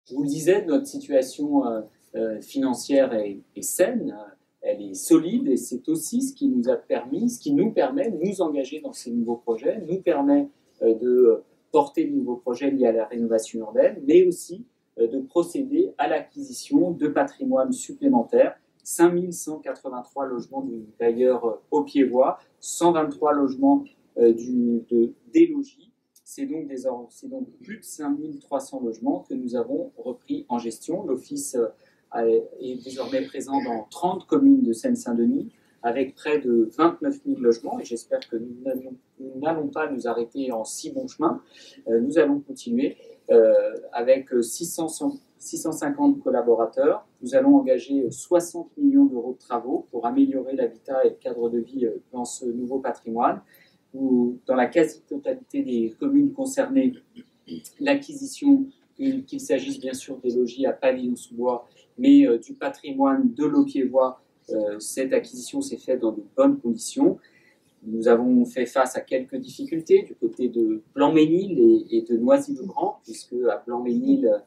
Je vous le disais, notre situation financière est saine, elle est solide et c'est aussi ce qui nous a permis, ce qui nous permet de nous engager dans ces nouveaux projets, nous permet de porter de nouveaux projets liés à la rénovation urbaine, mais aussi de procéder à l'acquisition de patrimoine supplémentaire, 5183 logements du bailleur Aupiévoix, 123 logements des logis. C'est donc plus de 5300 logements que nous avons repris en gestion. L'Office est désormais présent dans 30 communes de Seine-Saint-Denis, avec près de 29 000 logements, et j'espère que nous n'allons pas nous arrêter en si bon chemin. Nous allons continuer avec 650 collaborateurs. Nous allons engager 60 millions d'euros de travaux pour améliorer l'habitat et le cadre de vie dans ce nouveau patrimoine, où dans la quasi-totalité des communes concernées, l'acquisition, qu'il s'agisse bien sûr des logis à Pavillon-sous-Bois, mais du patrimoine de l'Aupiévoix, cette acquisition s'est faite dans de bonnes conditions. Nous avons fait face à quelques difficultés du côté de Blanc-Mesnil et de Noisy-le-Grand, puisque à Blanc-Mesnil,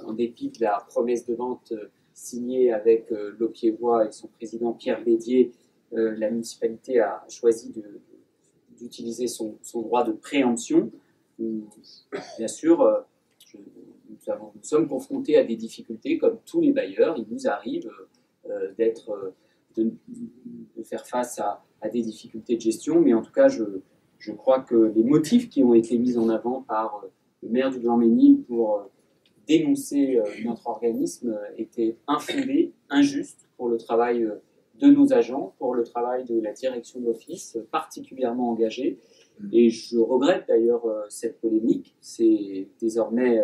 en dépit de la promesse de vente signée avec l'Aupiévoix et son président Pierre Bédier, la municipalité a choisi d'utiliser son droit de préemption. Bien sûr, nous sommes confrontés à des difficultés comme tous les bailleurs. Il nous arrive de faire face à des difficultés de gestion, mais en tout cas, je crois que les motifs qui ont été mis en avant par le maire du Blanc-Mesnil pour dénoncer notre organisme étaient infondés, injustes pour le travail de nos agents, pour le travail de la direction de l'Office, particulièrement engagée. Et je regrette d'ailleurs cette polémique. C'est désormais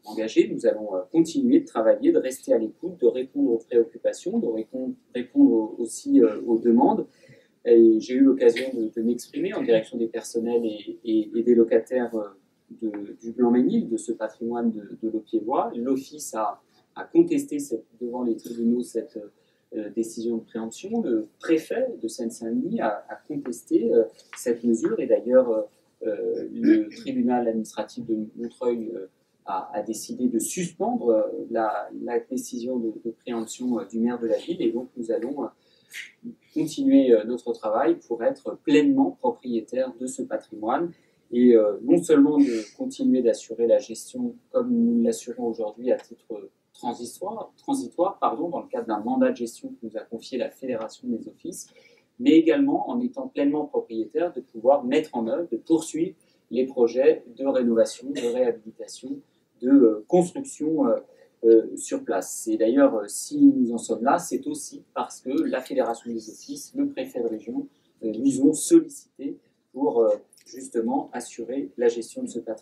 engagé. Nous allons continuer de travailler, de rester à l'écoute, de répondre aux préoccupations, de répondre aussi aux demandes. J'ai eu l'occasion de m'exprimer en direction des personnels et des locataires du Blanc-Mesnil, de ce patrimoine de l'Aupiévoix. L'Office a contesté devant les tribunaux cette décision de préemption. Le préfet de Seine-Saint-Denis a contesté cette mesure et d'ailleurs le tribunal administratif de Montreuil a décidé de suspendre la décision de préemption du maire de la ville, et donc nous allons continuer notre travail pour être pleinement propriétaires de ce patrimoine et non seulement de continuer d'assurer la gestion comme nous l'assurons aujourd'hui à titre transitoire, dans le cadre d'un mandat de gestion que nous a confié la Fédération des offices, mais également en étant pleinement propriétaire de pouvoir mettre en œuvre, de poursuivre les projets de rénovation, de réhabilitation, de construction sur place. Et d'ailleurs, si nous en sommes là, c'est aussi parce que la Fédération des offices, le préfet de région, nous ont sollicité pour justement assurer la gestion de ce patrimoine.